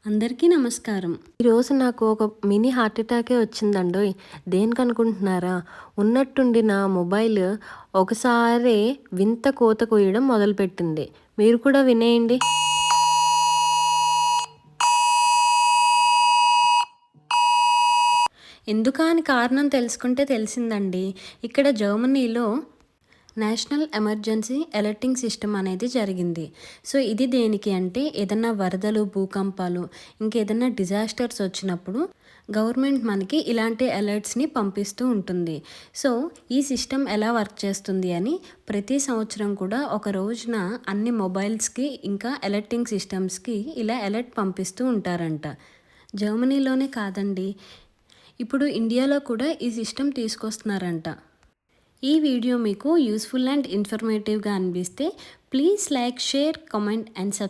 అందరికీ నమస్కారం. ఈరోజు నాకు ఒక మినీ హార్ట్ అటాకే వచ్చిందండోయ్! దేనికనుకుంటున్నారా? ఉన్నట్టుండి నా మొబైల్ ఒకసారే వింత కోత కొయ్యడం మొదలుపెట్టింది. మీరు కూడా వినేయండి. ఎందుకా అని కారణం తెలుసుకుంటే తెలిసిందండి. ఇక్కడ జర్మనీలో నేషనల్ ఎమర్జెన్సీ అలర్టింగ్ సిస్టమ్ అనేది జరిగింది. సో ఇది దేనికి అంటే ఏదన్నా వరదలు, భూకంపాలు, ఇంకేదన్నా డిజాస్టర్స్ వచ్చినప్పుడు గవర్నమెంట్ మనకి ఇలాంటి అలర్ట్స్ని పంపిస్తూ ఉంటుంది. సో ఈ సిస్టమ్ ఎలా వర్క్ చేస్తుంది అని ప్రతి సంవత్సరం కూడా ఒక రోజున అన్ని మొబైల్స్కి ఇంకా అలర్టింగ్ సిస్టమ్స్కి ఇలా అలర్ట్ పంపిస్తూ ఉంటారంట. జర్మనీలోనే కాదండి, ఇప్పుడు ఇండియాలో కూడా ఈ సిస్టమ్ తీసుకొస్తున్నారంట. ఈ వీడియో మీకు యూస్ఫుల్ అండ్ ఇన్ఫర్మేటివ్గా అనిపిస్తే please like, share, comment and subscribe.